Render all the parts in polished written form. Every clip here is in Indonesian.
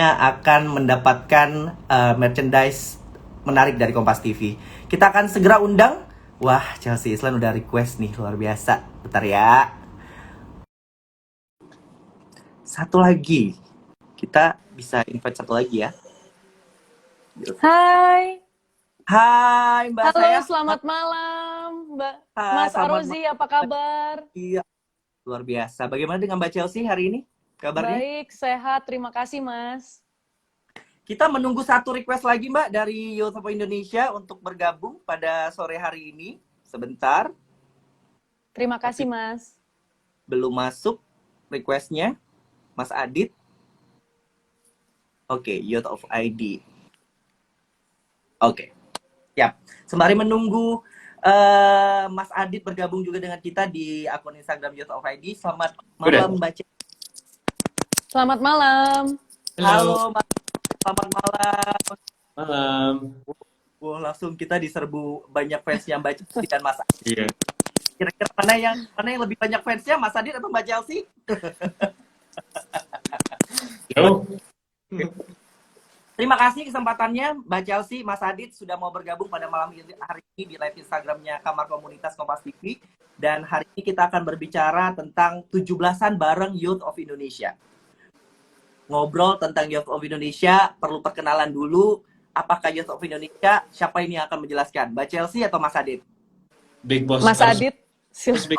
akan mendapatkan merchandise menarik dari Kompas TV. Kita akan segera undang. Wah, Chelsea Islan udah request nih, luar biasa. Bentar ya. Satu lagi. Kita bisa invite satu lagi ya. Hai, Hai Mbak halo, saya. selamat malam, Mbak Hai, Mas selamat Arozi, malam. apa kabar? Iya, luar biasa. Bagaimana dengan Mbak Chelsea hari ini? Kabarnya? Baik, sehat, terima kasih, Mas. Kita menunggu satu request lagi Mbak dari Youth of Indonesia untuk bergabung pada sore hari ini. Sebentar, Terima kasih, tapi Mas. belum masuk requestnya. Mas Adit. Oke, Youth of ID. Oke, siap. Sembari menunggu Mas Adit bergabung juga dengan kita di akun Instagram Youth of ID. Selamat Udah. malam Mbak Chelsea. Selamat malam. Halo Mbak, selamat malam. Malam. Wah, langsung kita diserbu banyak fansnya Mbak Chelsea dan Mas Adit. Iya. Kira-kira mana yang lebih banyak fansnya, Mas Adit atau Mbak Chelsea? Jauh. Terima kasih kesempatannya Mbak Chelsea, Mas Adit sudah mau bergabung pada malam hari ini di live Instagramnya Kamar Komunitas Kompas TV. Dan hari ini kita akan berbicara tentang 17-an bareng Youth of Indonesia. Ngobrol tentang Youth of Indonesia, perlu perkenalan dulu. Apakah Youth of Indonesia? Siapa ini yang akan menjelaskan? Mbak Chelsea atau Mas Adit? Big Boss. Mas Adit,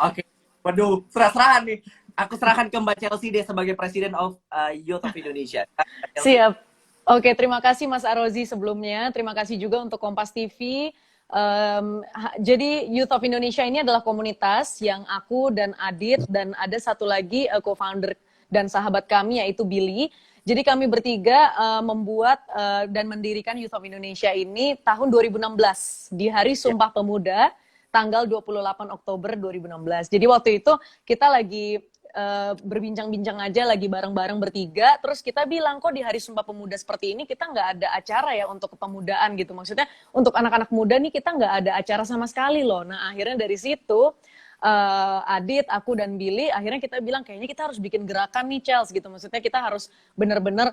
Oke, waduh, serah-serahan nih. Aku serahkan ke Mbak Chelsea deh sebagai Presiden of Youth of Indonesia. siap. Oke, terima kasih Mas Arozi sebelumnya. Terima kasih juga untuk Kompas TV. Jadi Youth of Indonesia ini adalah komunitas yang aku dan Adit dan ada satu lagi co-founder dan sahabat kami yaitu Billy. Jadi kami bertiga membuat dan mendirikan Youth of Indonesia ini tahun 2016 di Hari Sumpah Pemuda tanggal 28 Oktober 2016. Jadi waktu itu kita lagi berbincang-bincang aja lagi bareng-bareng bertiga, terus kita bilang kok di Hari Sumpah Pemuda seperti ini kita nggak ada acara ya untuk kepemudaan gitu, maksudnya untuk anak-anak muda nih kita nggak ada acara sama sekali loh. Nah akhirnya dari situ Adit, aku dan Billy akhirnya kita bilang kayaknya kita harus bikin gerakan nih Chels gitu, maksudnya kita harus benar-benar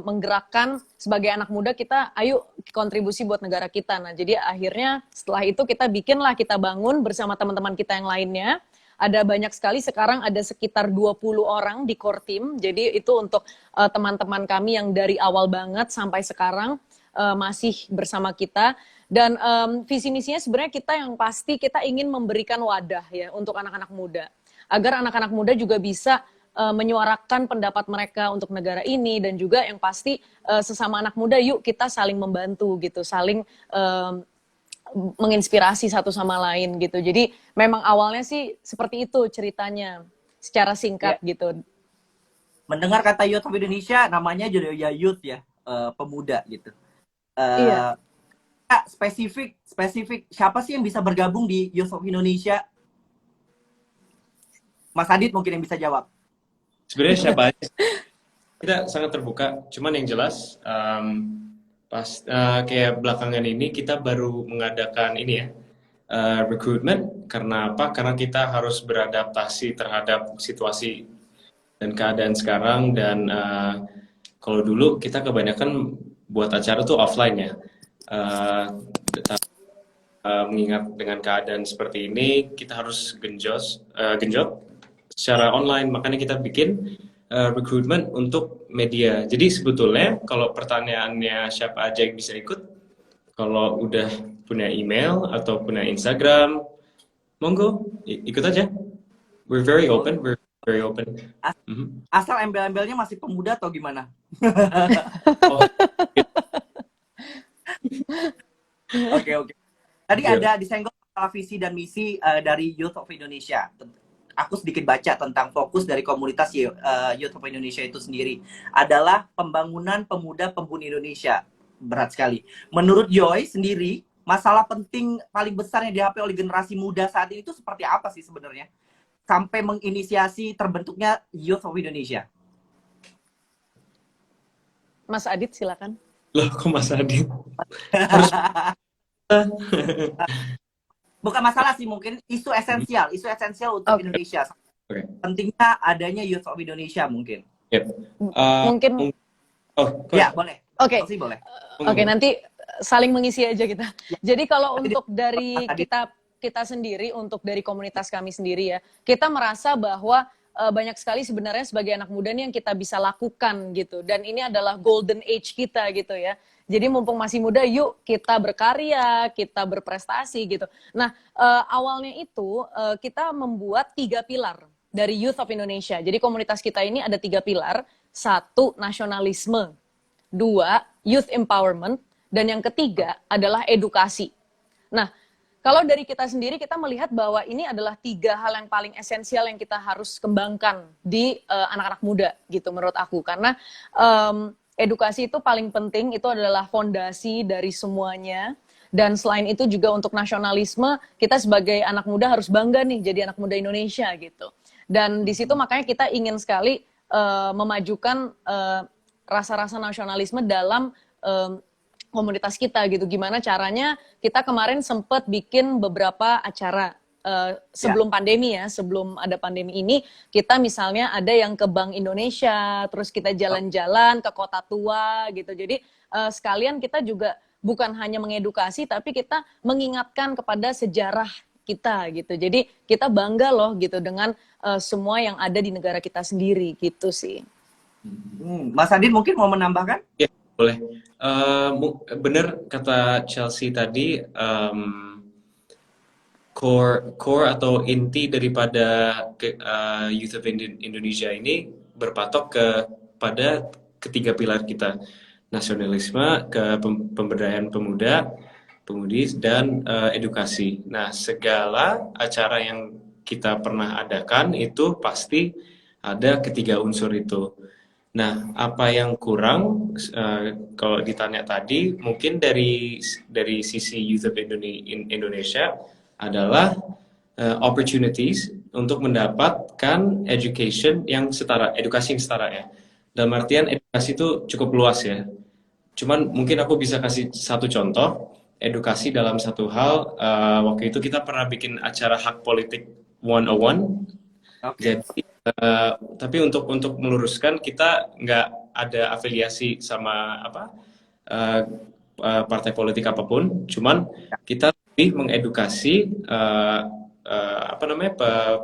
menggerakkan sebagai anak muda kita, ayo kontribusi buat negara kita. Nah jadi akhirnya setelah itu kita bikinlah, kita bangun bersama teman-teman kita yang lainnya. Ada banyak sekali, sekarang ada sekitar 20 orang di core team. Jadi itu untuk teman-teman kami yang dari awal banget sampai sekarang masih bersama kita. Dan visi misinya sebenarnya kita yang pasti kita ingin memberikan wadah ya untuk anak-anak muda. Agar anak-anak muda juga bisa menyuarakan pendapat mereka untuk negara ini, dan juga yang pasti sesama anak muda yuk kita saling membantu gitu, saling menginspirasi satu sama lain gitu. Jadi memang awalnya sih seperti itu ceritanya secara singkat gitu. Mendengar kata Youth of Indonesia, namanya juga ya Youth ya, pemuda gitu. Iya. Spesifik siapa sih yang bisa bergabung di Youth of Indonesia? Mas Adit mungkin yang bisa jawab. Sebenarnya siapa aja? Kita sangat terbuka. Cuman yang jelas kayak belakangan ini kita baru mengadakan ini ya, recruitment. Karena apa? Karena kita harus beradaptasi terhadap situasi dan keadaan sekarang. Dan kalau dulu kita kebanyakan buat acara tuh offline ya. Mengingat dengan keadaan seperti ini, kita harus genjot secara online. Makanya kita bikin recruitment untuk media. Jadi sebetulnya kalau pertanyaannya siapa aja yang bisa ikut, kalau udah punya email atau punya Instagram, monggo ikut aja. We're very open. Asal embel-embelnya masih pemuda atau gimana? Oke. Tadi ada disenggol masalah visi dan misi dari Youth of Indonesia. Aku sedikit baca tentang fokus dari komunitas Youth of Indonesia itu sendiri adalah pembangunan pemuda pembumi Indonesia. Berat sekali. Menurut Joy sendiri, masalah penting paling besar yang dihadapi oleh generasi muda saat ini itu seperti apa sih sebenarnya? Sampai menginisiasi terbentuknya Youth of Indonesia. Mas Adit silakan. Loh, kok Mas Adit? Bukan masalah sih, mungkin isu esensial untuk Indonesia. Pentingnya adanya Youth of Indonesia mungkin. Yep. Mungkin Oh, Ya, Coach. boleh. Oke, Chelsea boleh. oke, nanti saling mengisi aja kita. Ya, Jadi kalau nanti untuk dari Adit. kita sendiri, untuk dari komunitas kami sendiri ya, kita merasa bahwa banyak sekali sebenarnya sebagai anak muda nih yang kita bisa lakukan gitu. Dan ini adalah golden age kita gitu ya. Jadi mumpung masih muda, yuk kita berkarya, kita berprestasi gitu. Nah, awalnya itu kita membuat 3 pilar dari Youth of Indonesia. Jadi komunitas kita ini ada 3 pilar. 1, nasionalisme. 2, youth empowerment. Dan yang ketiga adalah edukasi. Nah, kalau dari kita sendiri, kita melihat bahwa ini adalah 3 hal yang paling esensial yang kita harus kembangkan di anak-anak muda, gitu menurut aku. Karena edukasi itu paling penting, itu adalah fondasi dari semuanya. Dan selain itu juga untuk nasionalisme, kita sebagai anak muda harus bangga nih jadi anak muda Indonesia gitu. Dan di situ makanya kita ingin sekali memajukan rasa-rasa nasionalisme dalam komunitas kita gitu. Gimana caranya? Kita kemarin sempat bikin beberapa acara sebelum pandemi ya, sebelum ada pandemi ini, kita misalnya ada yang ke Bank Indonesia, terus kita jalan-jalan ke Kota Tua gitu. Jadi sekalian kita juga bukan hanya mengedukasi, tapi kita mengingatkan kepada sejarah kita gitu. Jadi kita bangga loh gitu dengan semua yang ada di negara kita sendiri gitu sih. Mas Adit mungkin mau menambahkan? Ya, boleh. Bener kata Chelsea tadi, core atau inti daripada Youth of Indonesia ini berpatok kepada ketiga pilar kita, nasionalisme, pemberdayaan pemuda, pemudi, dan edukasi. Nah, segala acara yang kita pernah adakan itu pasti ada ketiga unsur itu. Nah, apa yang kurang kalau ditanya tadi, mungkin dari sisi Youth of Indonesia adalah opportunities untuk mendapatkan education yang setara, edukasi yang setara ya. Dalam artian edukasi itu cukup luas ya. Cuman mungkin aku bisa kasih satu contoh edukasi dalam satu hal. Waktu itu kita pernah bikin acara Hak Politik 101. Oke. Jadi, tapi untuk meluruskan, kita nggak ada afiliasi sama partai politik apapun. Cuman kita lebih mengedukasi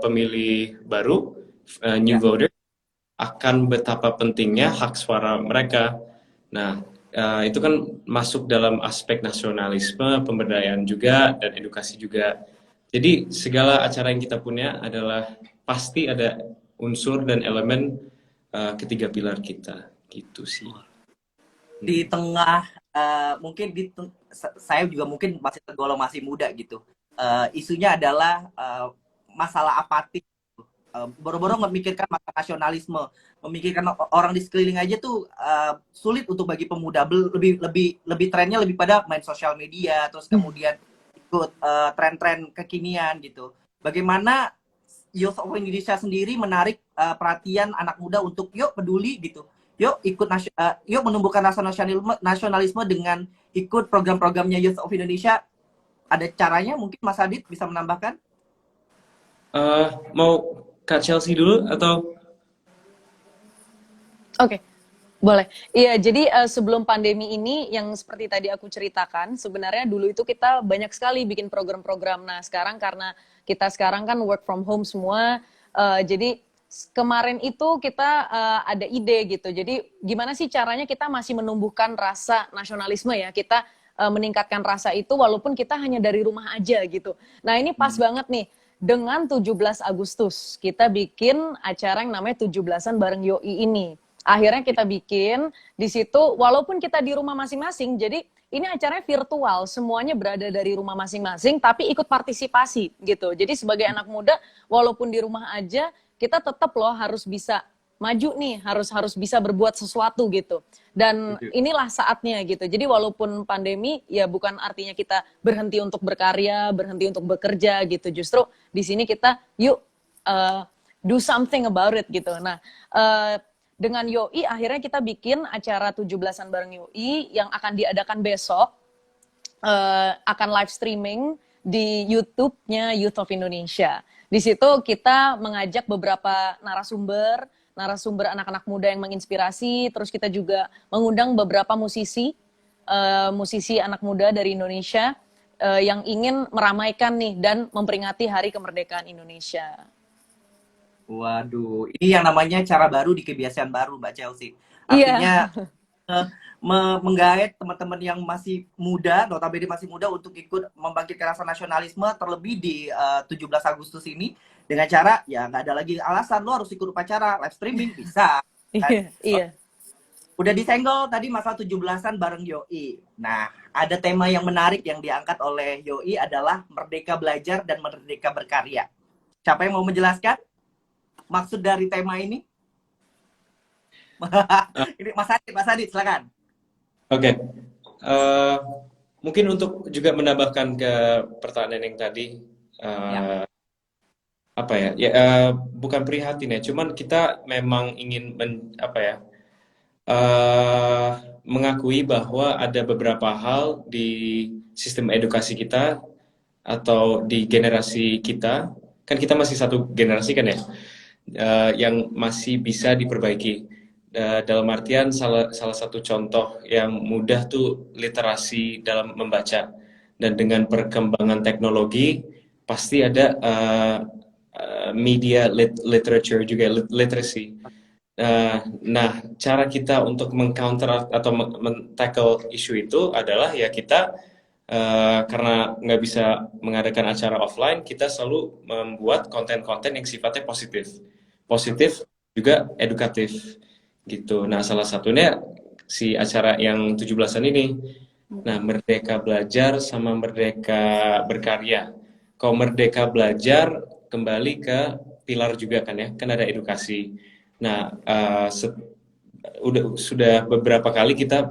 pemilih baru, new voter, akan betapa pentingnya hak suara mereka. Nah, itu kan masuk dalam aspek nasionalisme, pemberdayaan juga, dan edukasi juga. Jadi segala acara yang kita punya adalah pasti ada unsur dan elemen ketiga pilar kita, gitu sih. Di tengah mungkin saya juga mungkin masih tergolong masih muda gitu. Isunya adalah masalah apatis. Boro-boro memikirkan masalah nasionalisme, memikirkan orang di sekeliling aja tuh sulit untuk bagi pemuda. Lebih trennya lebih pada main sosial media, terus kemudian ikut tren-tren kekinian gitu. Bagaimana Youth of Indonesia sendiri menarik perhatian anak muda untuk yuk peduli gitu, yuk ikut yuk menumbuhkan rasa nasionalisme dengan ikut program-programnya Youth of Indonesia. Ada caranya mungkin Mas Adit bisa menambahkan? Mau Kak Chelsea dulu atau? Oke, boleh. Iya, jadi sebelum pandemi ini yang seperti tadi aku ceritakan, sebenarnya dulu itu kita banyak sekali bikin program-program. Nah, sekarang karena kita sekarang kan work from home semua, jadi kemarin itu kita ada ide gitu. Jadi gimana sih caranya kita masih menumbuhkan rasa nasionalisme ya, kita meningkatkan rasa itu walaupun kita hanya dari rumah aja gitu. Nah, ini pas banget nih. Dengan 17 Agustus, kita bikin acara yang namanya 17-an bareng Yoi ini. Akhirnya kita bikin di situ, walaupun kita di rumah masing-masing, jadi ini acaranya virtual, semuanya berada dari rumah masing-masing, tapi ikut partisipasi gitu. Jadi sebagai anak muda, walaupun di rumah aja, kita tetap loh harus bisa maju nih, harus bisa berbuat sesuatu gitu. Dan inilah saatnya gitu. Jadi walaupun pandemi, ya bukan artinya kita berhenti untuk berkarya, berhenti untuk bekerja gitu. Justru di sini kita yuk do something about it gitu. Nah, dengan Yoi akhirnya kita bikin acara 17-an bareng Yoi yang akan diadakan besok, akan live streaming di YouTube-nya Youth of Indonesia. Di situ kita mengajak beberapa narasumber narasumber anak-anak muda yang menginspirasi, terus kita juga mengundang beberapa musisi, musisi anak muda dari Indonesia yang ingin meramaikan nih dan memperingati Hari Kemerdekaan Indonesia. Waduh, ini yang namanya cara baru di kebiasaan baru, Mbak Chelsea. Iya. Artinya menggait teman-teman yang masih muda, notabene masih muda untuk ikut membangkitkan rasa nasionalisme, terlebih di 17 Agustus ini dengan cara ya nggak ada lagi alasan lo harus ikut upacara live streaming bisa. Iya, iya. Udah disenggol tadi masalah 17-an bareng Yoi. Nah, ada tema yang menarik yang diangkat oleh Yoi adalah merdeka belajar dan merdeka berkarya. Siapa yang mau menjelaskan maksud dari tema ini? Ini Mas Adit, silakan. Oke. Mungkin untuk juga menambahkan ke pertanyaan yang tadi, apa ya? Bukan prihatin ya, cuman kita memang ingin mengakui bahwa ada beberapa hal di sistem edukasi kita atau di generasi kita, kan kita masih satu generasi kan ya, yang masih bisa diperbaiki. Dalam artian salah satu contoh yang mudah tuh literasi dalam membaca, dan dengan perkembangan teknologi pasti ada media literature juga, literacy. Nah, cara kita untuk mengcounter atau men-tackle isu itu adalah ya kita karena nggak bisa mengadakan acara offline, kita selalu membuat konten-konten yang sifatnya positif juga edukatif gitu. Nah, salah satunya si acara yang 17-an ini. Nah, Merdeka Belajar sama Merdeka Berkarya. Kalau Merdeka Belajar kembali ke pilar juga kan ya, kan ada edukasi. Nah, sudah beberapa kali kita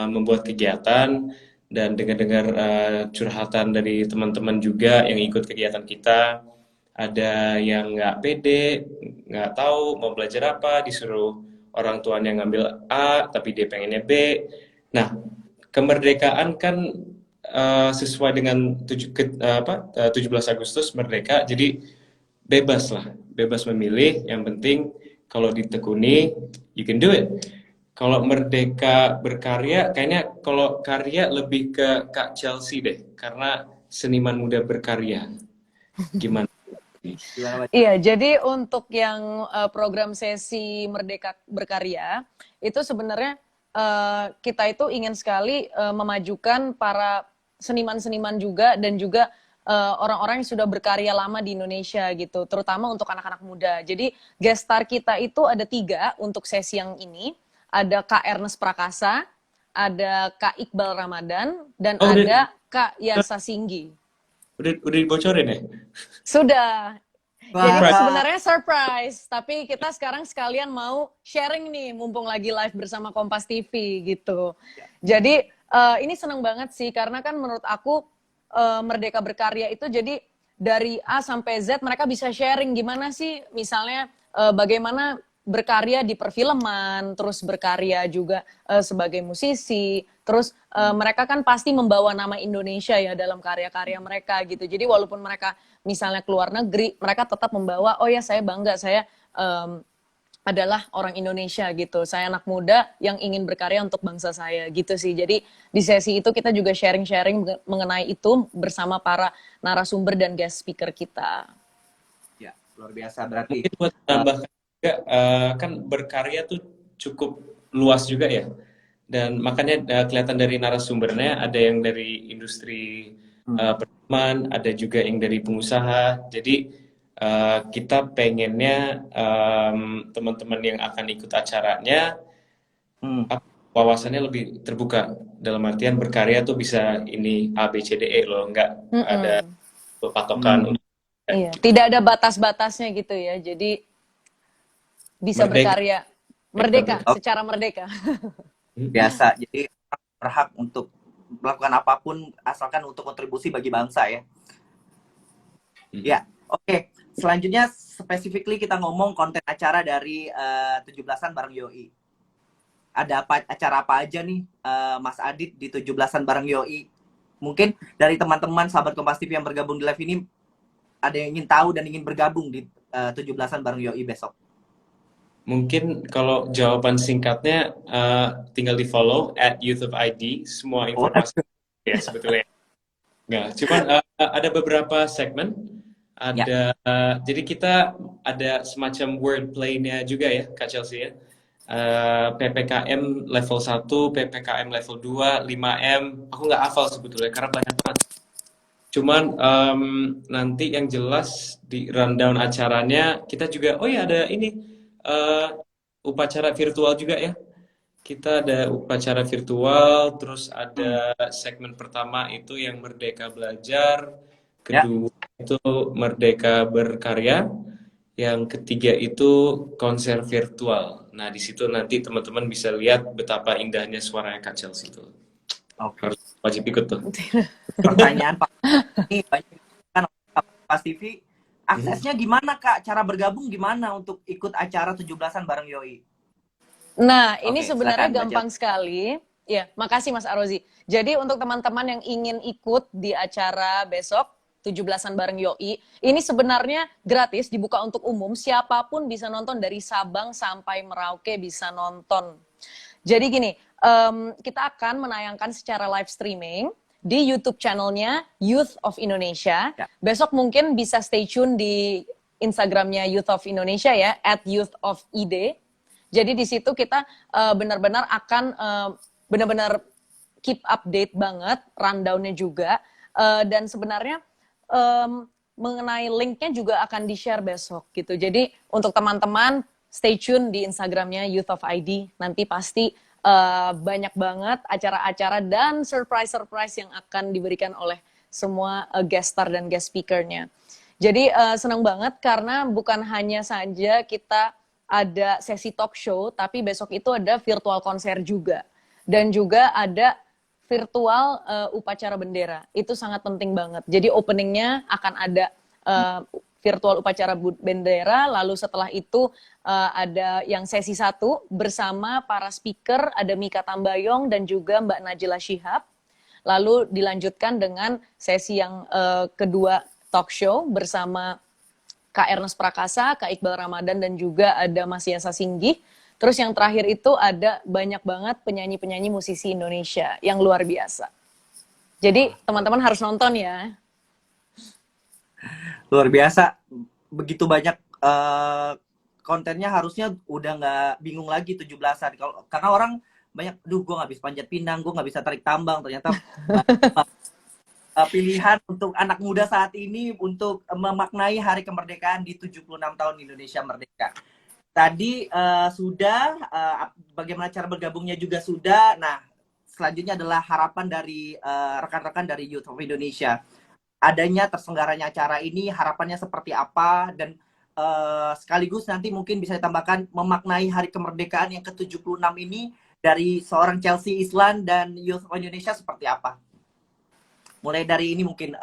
membuat kegiatan, dan dengar-dengar curhatan dari teman-teman juga yang ikut kegiatan kita. Ada yang nggak pede, nggak tahu mau belajar apa, disuruh orang tuanya ngambil A, tapi dia pengennya B. Nah, kemerdekaan kan sesuai dengan 17 Agustus merdeka, jadi bebas lah, bebas memilih. Yang penting kalau ditekuni, you can do it. Kalau merdeka berkarya, kayaknya kalau karya lebih ke Kak Chelsea deh, karena seniman muda berkarya. Gimana? Iya, jadi untuk yang program sesi Merdeka Berkarya, itu sebenarnya kita itu ingin sekali memajukan para seniman-seniman juga, dan juga orang-orang yang sudah berkarya lama di Indonesia gitu, terutama untuk anak-anak muda. Jadi guest star kita itu ada 3 untuk sesi yang ini. Ada Kak Ernest Prakasa, ada Kak Iqbal Ramadan, dan ada Kak Yasa Singgi. Udah dibocorin ya? Sudah. Jadi Wah. sebenarnya surprise, tapi kita sekarang sekalian mau sharing nih, mumpung lagi live bersama Kompas TV gitu. Jadi ini seneng banget sih, karena kan menurut aku Merdeka Berkarya itu jadi dari A sampai Z mereka bisa sharing gimana sih, misalnya bagaimana berkarya di perfilman, terus berkarya juga sebagai musisi, terus mereka kan pasti membawa nama Indonesia ya dalam karya-karya mereka gitu. Jadi walaupun mereka misalnya keluar negeri, mereka tetap membawa, oh ya saya bangga, saya adalah orang Indonesia gitu. Saya anak muda yang ingin berkarya untuk bangsa saya gitu sih. Jadi di sesi itu kita juga sharing-sharing mengenai itu bersama para narasumber dan guest speaker kita. Ya, luar biasa berarti. Mungkin buat tambahkan juga, kan berkarya tuh cukup luas juga ya. Dan makanya kelihatan dari narasumbernya ada yang dari industri perfilman, ada juga yang dari pengusaha. Jadi kita pengennya teman-teman yang akan ikut acaranya wawasannya lebih terbuka. Dalam artian berkarya tuh bisa ini A, B, C, D, E loh. Nggak ada patokan. Iya, tidak ada batas-batasnya gitu ya. Jadi bisa berkarya merdeka, secara merdeka. Biasa, jadi berhak untuk melakukan apapun asalkan untuk kontribusi bagi bangsa ya. Ya, oke. Selanjutnya specifically kita ngomong konten acara dari 17-an bareng Yoi. Ada acara apa aja nih Mas Adit di 17-an bareng Yoi? Mungkin dari teman-teman sahabat Kompas TV yang bergabung di live ini ada yang ingin tahu dan ingin bergabung di 17-an bareng Yoi besok. Mungkin kalau jawaban singkatnya tinggal di follow @youthofid, semua informasi ya sebetulnya. Nggak, cuman ada beberapa segmen, Ya. ada jadi kita ada semacam wordplay-nya juga ya Kak Chelsea ya. PPKM level 1, PPKM level 2, 5M, aku nggak hafal sebetulnya karena banyak banget. Cuman nanti yang jelas di rundown acaranya kita juga, oh ya ada ini eh, upacara virtual juga ya. Kita ada upacara virtual, terus Hmm. ada segmen pertama itu yang Merdeka Belajar, Ya. kedua itu Merdeka Berkarya, yang ketiga itu konser virtual. Nah, di situ nanti teman-teman bisa lihat betapa indahnya suaranya Kak Chelsea itu. Oke. Harus wajib ikut tuh. Pertanyaan Pak ini banyak kan Pas TV. Mhm. Aksesnya gimana Kak? Cara bergabung gimana untuk ikut acara 17-an bareng Yoi? Nah, ini Oke, sebenarnya silakan Mbak Cel. gampang sekali. Ya, makasih Mas Arozi. Jadi untuk teman-teman yang ingin ikut di acara besok, 17-an bareng Yoi, ini sebenarnya gratis, dibuka untuk umum. Siapapun bisa nonton dari Sabang sampai Merauke bisa nonton. Jadi gini, kita akan menayangkan secara live streaming di YouTube channelnya Youth of Indonesia. Ya. Besok mungkin bisa stay tune di Instagramnya Youth of Indonesia ya, @youthofid. Jadi di situ kita benar-benar akan benar-benar keep update banget, rundown-nya juga. Dan sebenarnya mengenai link-nya juga akan di-share besok gitu. Jadi untuk teman-teman stay tune di Instagramnya Youth of ID. Nanti pasti banyak banget acara-acara dan surprise-surprise yang akan diberikan oleh semua guest star dan guest speaker-nya. Jadi senang banget karena bukan hanya saja kita ada sesi talk show, tapi besok itu ada virtual konser juga. Dan juga ada virtual upacara bendera. Itu sangat penting banget. Jadi openingnya akan ada virtual upacara bendera, lalu setelah itu ada yang sesi 1 bersama para speaker, ada Mika Tambayong dan juga Mbak Najila Shihab. Lalu dilanjutkan dengan sesi yang kedua talk show bersama Kak Ernest Prakasa, Kak Iqbal Ramadan, dan juga ada Mas Yasa Singgih. Terus yang terakhir itu ada banyak banget penyanyi-penyanyi musisi Indonesia yang luar biasa. Jadi teman-teman harus nonton ya. Luar biasa. Begitu banyak kontennya, harusnya udah nggak bingung lagi 17-an. Karena orang banyak, duh gue nggak bisa panjat pinang, gue nggak bisa tarik tambang. Ternyata pilihan untuk anak muda saat ini untuk memaknai hari kemerdekaan di 76 tahun Indonesia merdeka. Tadi sudah bagaimana cara bergabungnya juga sudah. Nah, selanjutnya adalah harapan dari rekan-rekan dari Youth of Indonesia. Adanya terselenggaranya acara ini, harapannya seperti apa, dan sekaligus nanti mungkin bisa ditambahkan memaknai hari kemerdekaan yang ke-76 ini dari seorang Chelsea Islan dan Youth of Indonesia seperti apa? Mulai dari ini mungkin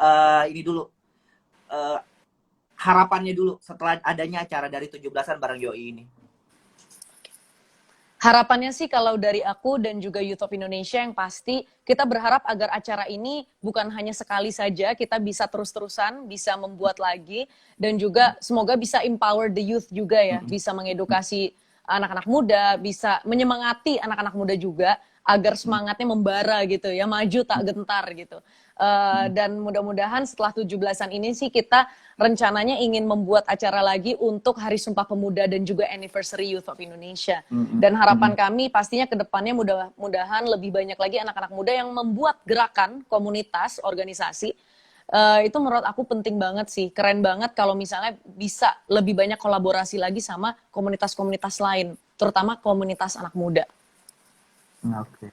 ini dulu. Harapannya dulu setelah adanya acara dari 17-an bareng Yoi ini. Harapannya sih kalau dari aku dan juga Youth of Indonesia yang pasti kita berharap agar acara ini bukan hanya sekali saja, kita bisa terus-terusan, bisa membuat lagi, dan juga semoga bisa empower the youth juga ya, bisa mengedukasi anak-anak muda, bisa menyemangati anak-anak muda juga agar semangatnya membara gitu ya, maju tak gentar gitu. Dan mudah-mudahan setelah 17-an ini sih kita rencananya ingin membuat acara lagi untuk Hari Sumpah Pemuda dan juga Anniversary Youth of Indonesia. Dan harapan kami pastinya ke depannya mudah-mudahan lebih banyak lagi anak-anak muda yang membuat gerakan, komunitas, organisasi. Itu menurut aku penting banget sih, keren banget kalau misalnya bisa lebih banyak kolaborasi lagi sama komunitas-komunitas lain, terutama komunitas anak muda. Oke.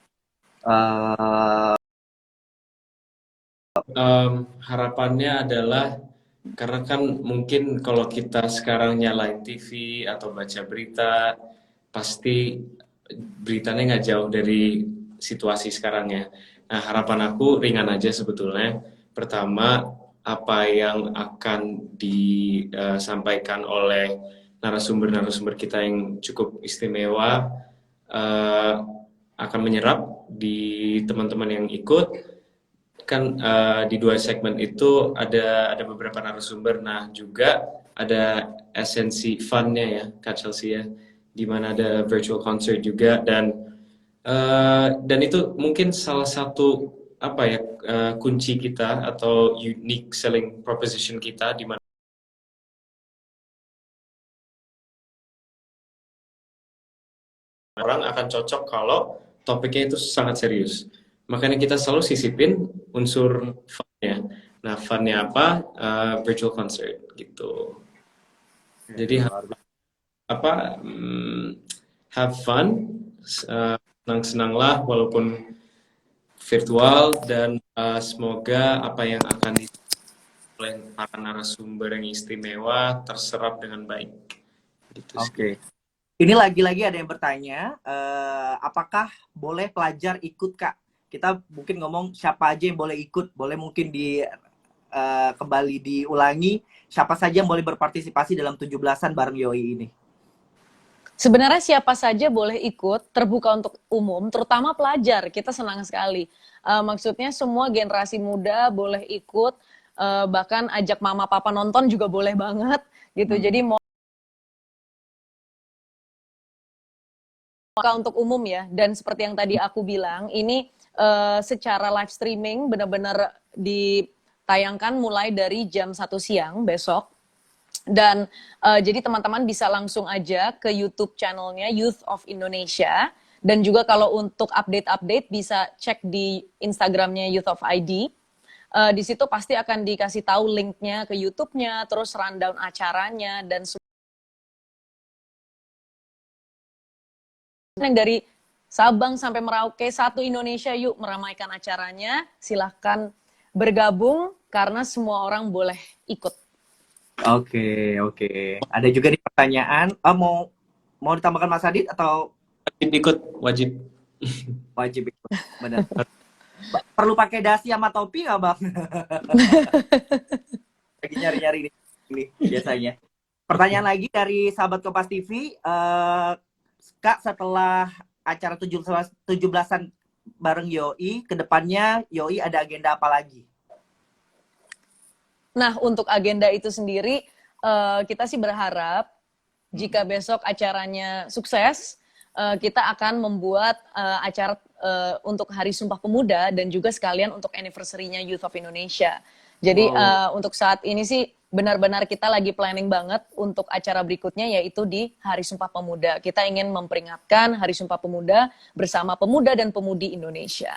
Harapannya adalah karena kan mungkin kalau kita sekarang nyalain TV atau baca berita, pasti beritanya nggak jauh dari situasi sekarang ya. Nah, harapan aku ringan aja sebetulnya. Pertama, apa yang akan disampaikan oleh narasumber-narasumber kita yang cukup istimewa akan menyerap di teman-teman yang ikut. Kan di 2 segmen itu ada beberapa narasumber, nah juga ada esensi fun-nya ya Kak Chelsea ya. di mana ada virtual concert juga, dan itu mungkin salah satu apa ya, kunci kita atau unique selling proposition kita, di mana orang akan cocok kalau topiknya itu sangat serius. Makanya kita selalu sisipin unsur fun-nya. Nah, fun-nya apa? Virtual concert gitu. Jadi apa? Have fun, senang-senanglah walaupun virtual, dan semoga apa yang akan oleh para narasumber yang istimewa terserap dengan baik. Gitu sih. Oke. Ini lagi-lagi ada yang bertanya, apakah boleh pelajar ikut, Kak? Kita mungkin ngomong siapa aja yang boleh ikut, boleh mungkin kembali diulangi, siapa saja yang boleh berpartisipasi dalam 17-an bareng Yoi ini? Sebenarnya siapa saja boleh ikut, terbuka untuk umum, terutama pelajar. Kita senang sekali. Maksudnya semua generasi muda boleh ikut, bahkan ajak mama papa nonton juga boleh banget gitu. Jadi mau untuk umum ya. Dan seperti yang tadi aku bilang, ini secara live streaming benar-benar ditayangkan mulai dari jam 1 siang besok. Dan jadi teman-teman bisa langsung aja ke YouTube channelnya Youth of Indonesia. Dan juga kalau untuk update-update bisa cek di Instagramnya Youth of ID. Di situ pasti akan dikasih tahu linknya ke YouTube-nya, terus rundown acaranya, dan yang dari Sabang sampai Merauke, satu Indonesia yuk meramaikan acaranya. Silahkan bergabung karena semua orang boleh ikut. Oke. Ada juga nih pertanyaan, mau ditambahkan Mas Adit atau Wajib ikut, wajib. wajib ikut? Benar. Perlu pakai dasi sama topi nggak, Bang? Lagi nyari-nyari ini biasanya. Pertanyaan lagi dari sahabat Kompas TV, Kak, setelah acara 17-an bareng Yoi, kedepannya Yoi ada agenda apa lagi? Nah, untuk agenda itu sendiri, kita sih berharap jika besok acaranya sukses, kita akan membuat acara untuk Hari Sumpah Pemuda dan juga sekalian untuk anniversary-nya Youth of Indonesia. Jadi untuk saat ini sih benar-benar kita lagi planning banget untuk acara berikutnya, yaitu di Hari Sumpah Pemuda. Kita ingin memperingatkan Hari Sumpah Pemuda bersama pemuda dan pemudi Indonesia.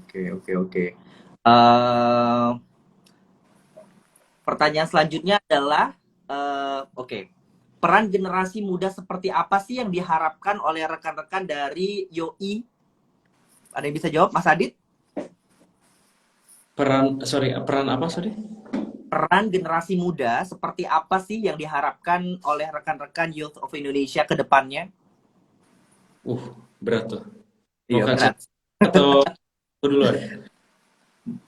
Oke. Pertanyaan selanjutnya adalah, peran generasi muda seperti apa sih yang diharapkan oleh rekan-rekan dari Yoi? Ada yang bisa jawab, Mas Adit? Peran apa, sorry? Peran generasi muda seperti apa sih yang diharapkan oleh rekan-rekan Youth of Indonesia ke depannya? Berat tuh. Iya, berat. Atau duluan?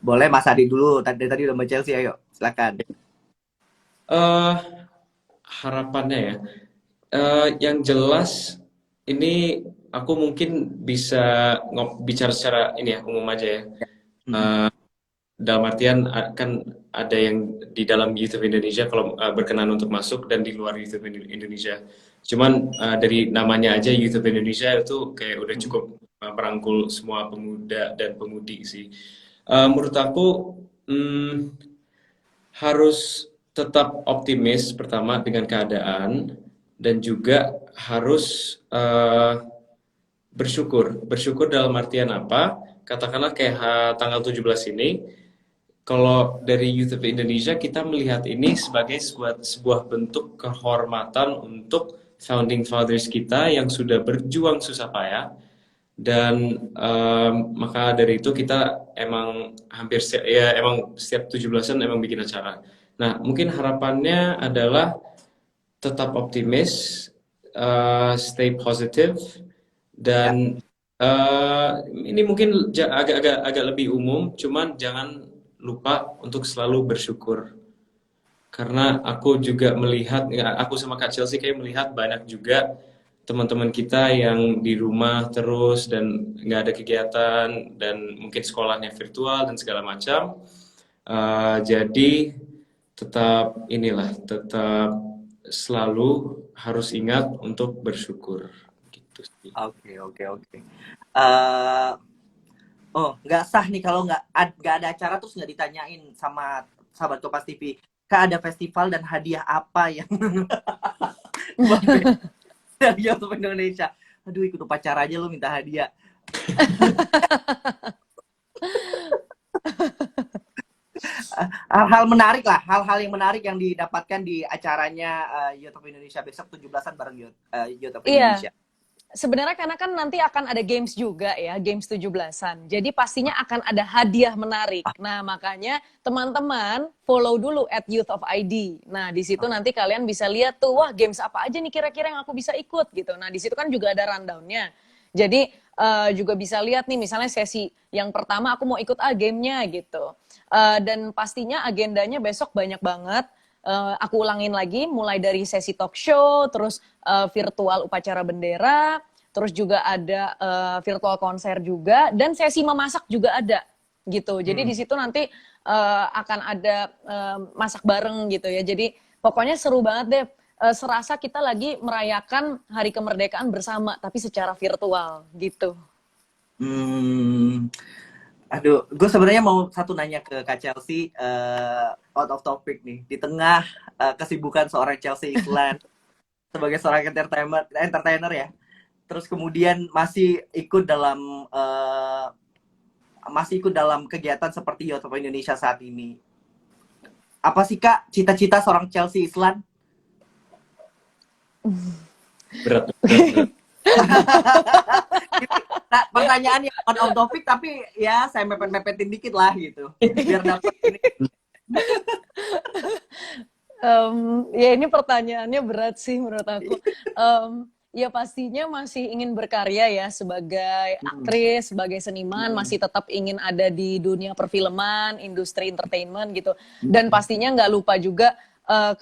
Boleh Mas Adit dulu, tadi udah sama Chelsea, ayo silakan. Harapannya ya, yang jelas ini aku mungkin bisa bicara secara ini ya, umum aja ya. Dalam artian kan ada yang di dalam Youth of Indonesia kalau berkenan untuk masuk, dan di luar Youth of Indonesia. Cuman dari namanya aja Youth of Indonesia itu kayak udah cukup merangkul semua pemuda dan pemudi sih. Menurut aku harus tetap optimis pertama dengan keadaan, dan juga harus bersyukur dalam artian apa? Katakanlah kayak tanggal 17 ini, kalau dari Youth of Indonesia kita melihat ini sebagai sebuah bentuk kehormatan untuk founding fathers kita yang sudah berjuang susah payah, dan maka dari itu kita emang emang setiap 17-an emang bikin acara. Nah, mungkin harapannya adalah tetap optimis, stay positive, dan ini mungkin agak lebih umum, cuman jangan lupa untuk selalu bersyukur. Karena aku juga melihat, aku sama Kak Chelsea kayak melihat banyak juga teman-teman kita yang di rumah terus dan nggak ada kegiatan, dan mungkin sekolahnya virtual dan segala macam. Jadi tetap selalu harus ingat untuk bersyukur gitu sih. Oke. Oh, nggak sah nih kalau nggak ada acara terus nggak ditanyain sama sahabat Kompas TV. Kak, ada festival dan hadiah apa yang buat dari YouTube Indonesia? Aduh, ikut upacara aja lu minta hadiah. Hal-hal menarik lah, hal-hal yang menarik yang didapatkan di acaranya YouTube Indonesia besok 17-an bareng YouTube Iya. Indonesia. Sebenarnya karena kan nanti akan ada games juga ya, games 17-an. Jadi pastinya akan ada hadiah menarik. Nah, makanya teman-teman follow dulu @youth of ID. Nah, di situ nanti kalian bisa lihat tuh, wah games apa aja nih kira-kira yang aku bisa ikut gitu. Nah, di situ kan juga ada rundown-nya. Jadi juga bisa lihat nih misalnya sesi yang pertama aku mau ikut gamenya gitu. Dan pastinya agendanya besok banyak banget. Aku ulangin lagi mulai dari sesi talk show, terus virtual upacara bendera, terus juga ada virtual konser juga, dan sesi memasak juga ada gitu. Jadi di situ nanti akan ada masak bareng gitu ya. Jadi pokoknya seru banget deh. Serasa kita lagi merayakan Hari Kemerdekaan bersama, tapi secara virtual gitu. Aduh, gue sebenarnya mau nanya ke Kak Chelsea, out of topic nih. Di tengah kesibukan seorang Chelsea Islan sebagai seorang entertainer ya, terus kemudian masih ikut dalam kegiatan seperti YouTube Indonesia saat ini. Apa sih Kak cita-cita seorang Chelsea Islan? Berat. Nah, pertanyaan yang on topic tapi ya saya mepet-mepetin dikit lah gitu biar dapat ini. Ya ini pertanyaannya berat sih menurut aku. Ya pastinya masih ingin berkarya ya sebagai aktris, sebagai seniman, masih tetap ingin ada di dunia perfilman, industri entertainment gitu. Dan pastinya nggak lupa juga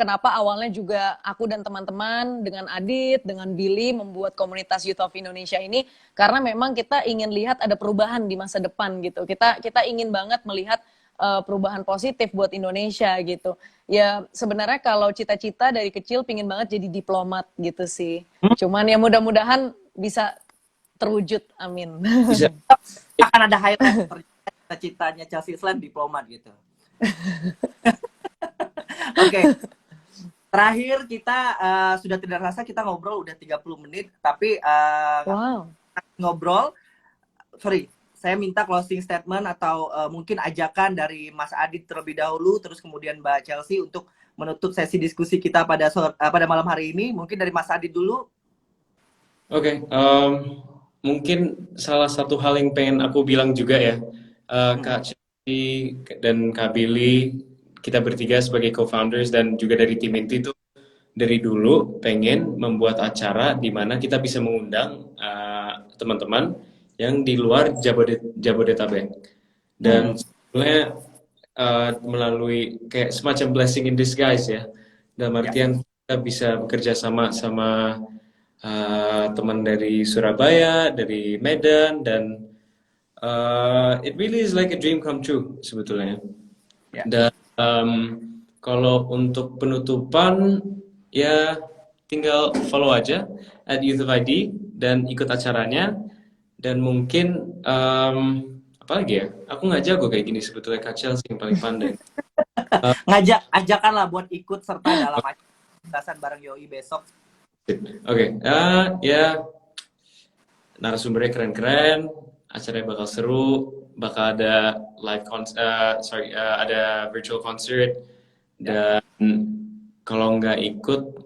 kenapa awalnya juga aku dan teman-teman dengan Adit, dengan Billy membuat komunitas Youth of Indonesia ini karena memang kita ingin lihat ada perubahan di masa depan gitu. Kita ingin banget melihat perubahan positif buat Indonesia gitu. Ya sebenarnya kalau cita-cita dari kecil pingin banget jadi diplomat gitu sih. Cuman ya mudah-mudahan bisa terwujud, amin. Bisa. Akan ada highlight cita-citanya Chelsea Islan diplomat gitu. Oke. Terakhir kita sudah tidak rasa kita ngobrol udah 30 menit tapi Wow. ngobrol saya minta closing statement atau mungkin ajakan dari Mas Adit terlebih dahulu terus kemudian Mbak Chelsea untuk menutup sesi diskusi kita pada malam hari ini. Mungkin dari Mas Adit dulu. Oke, mungkin salah satu hal yang pengen aku bilang juga ya, Kak Chelsea dan Kak Billy, kita bertiga sebagai co-founders dan juga dari tim inti itu dari dulu pengen membuat acara di mana kita bisa mengundang teman-teman yang di luar Jabodetabek. Dan sebenarnya melalui kayak semacam blessing in disguise ya, dalam artian kita bisa bekerja sama teman dari Surabaya, dari Medan, dan it really is like a dream come true sebetulnya. Dan kalau untuk penutupan ya tinggal follow aja @youth-of-ID dan ikut acaranya. Dan mungkin apa lagi ya? Aku nggak jago kayak gini sebetulnya, Kak Chelsea yang paling pandai. Ajakan lah buat ikut serta dalam acara bareng Yoi besok. Oke, ya narasumbernya keren-keren, acaranya bakal seru, bakal ada ada virtual concert, dan kalau nggak ikut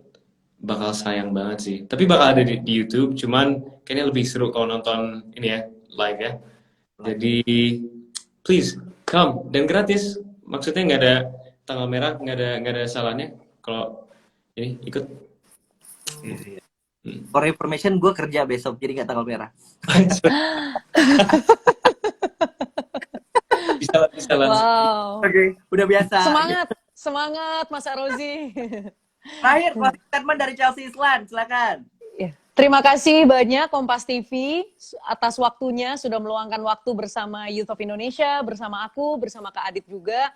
bakal sayang banget sih. Tapi bakal ada di YouTube, cuman kayaknya lebih seru kalau nonton ini ya, live ya. Jadi please come, dan gratis. Maksudnya nggak ada tanggal merah, nggak ada salahnya kalau ini ikut. For information, gue kerja besok, jadi nggak tanggal merah. bisa lah. Wow. Oke, udah biasa. Semangat Mas Arozi. Terakhir, closing statement dari Chelsea Islan, silakan. Terima kasih banyak Kompas TV atas waktunya, sudah meluangkan waktu bersama Youth of Indonesia, bersama aku, bersama Kak Adit juga.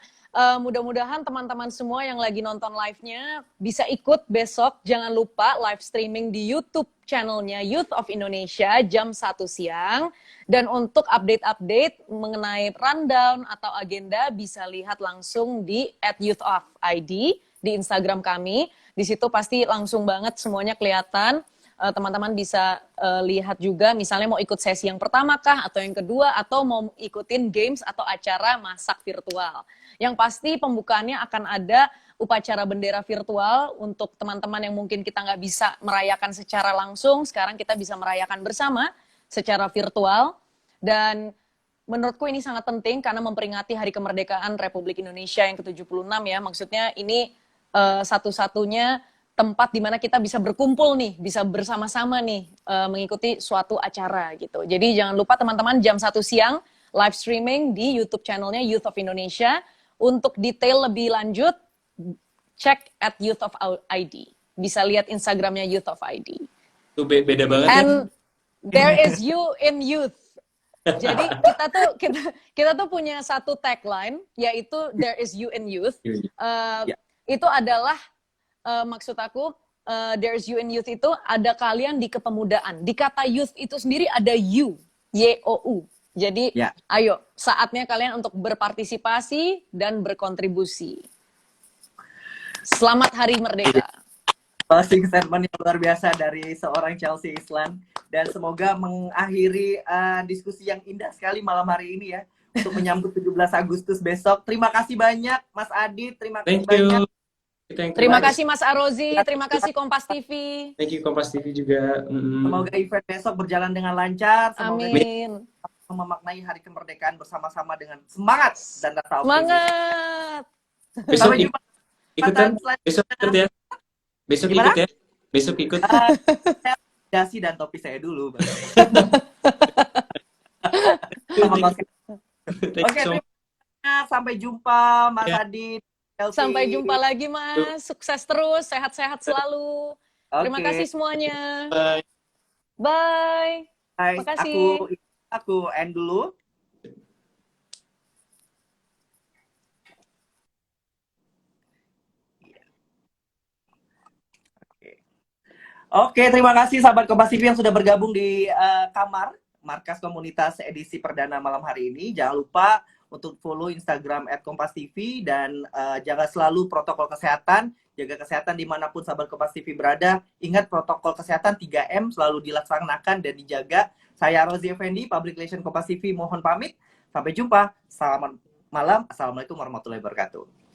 Mudah-mudahan teman-teman semua yang lagi nonton live-nya bisa ikut besok. Jangan lupa live streaming di YouTube channelnya Youth of Indonesia jam 1 siang. Dan untuk update-update mengenai rundown atau agenda bisa lihat langsung di @youthofid di Instagram kami. Di situ pasti langsung banget semuanya kelihatan. Teman-teman bisa lihat juga misalnya mau ikut sesi yang pertama kah atau yang kedua atau mau ikutin games atau acara masak virtual. Yang pasti pembukaannya akan ada upacara bendera virtual untuk teman-teman yang mungkin kita nggak bisa merayakan secara langsung, sekarang kita bisa merayakan bersama secara virtual. Dan menurutku ini sangat penting karena memperingati Hari Kemerdekaan Republik Indonesia yang ke-76 ya. Maksudnya ini satu-satunya tempat di mana kita bisa berkumpul nih, bisa bersama-sama nih mengikuti suatu acara gitu. Jadi jangan lupa teman-teman jam 1 siang live streaming di YouTube channelnya Youth of Indonesia. Untuk detail lebih lanjut, cek @youthofid. Bisa lihat Instagramnya Youth of ID. Itu beda banget ya. And there is you in youth. Jadi kita tuh punya satu tagline yaitu there is you in youth. Itu adalah maksud aku there is you in youth itu ada kalian di kepemudaan. Di kata youth itu sendiri ada you, Y-O-U. Jadi ayo saatnya kalian untuk berpartisipasi dan berkontribusi. Selamat Hari Merdeka. Closing statement yang luar biasa dari seorang Chelsea Islan, dan semoga mengakhiri diskusi yang indah sekali malam hari ini ya untuk menyambut 17 Agustus besok. Terima kasih banyak Mas Adit, terima kasih banyak. Terima kasih Mas Arozi, terima kasih Kompas TV. Thank you Kompas TV juga. Semoga event besok berjalan dengan lancar. Semoga amin. Memaknai Hari Kemerdekaan bersama-sama dengan semangat dan rasa optimis. Semangat. Besok ikutan, besok ikut ya. Besok Gimana? ikut ya. Besok ikut. Dasi dan topi saya dulu. Oke, sampai jumpa Mas Adit. Sampai jumpa lagi Mas. Sukses terus, sehat-sehat selalu. Terima kasih semuanya. Bye. Bye. Terima kasih. Aku end dulu. Oke, terima kasih sahabat Kompas TV yang sudah bergabung di kamar Markas Komunitas edisi perdana malam hari ini. Jangan lupa untuk follow Instagram @kompastv dan jaga selalu protokol kesehatan. Jaga kesehatan dimanapun sahabat Kompas TV berada. Ingat protokol kesehatan 3M selalu dilaksanakan dan dijaga. Saya Rozi Effendi, Public Relation Kompas TV, mohon pamit. Sampai jumpa. Selamat malam. Assalamualaikum warahmatullahi wabarakatuh.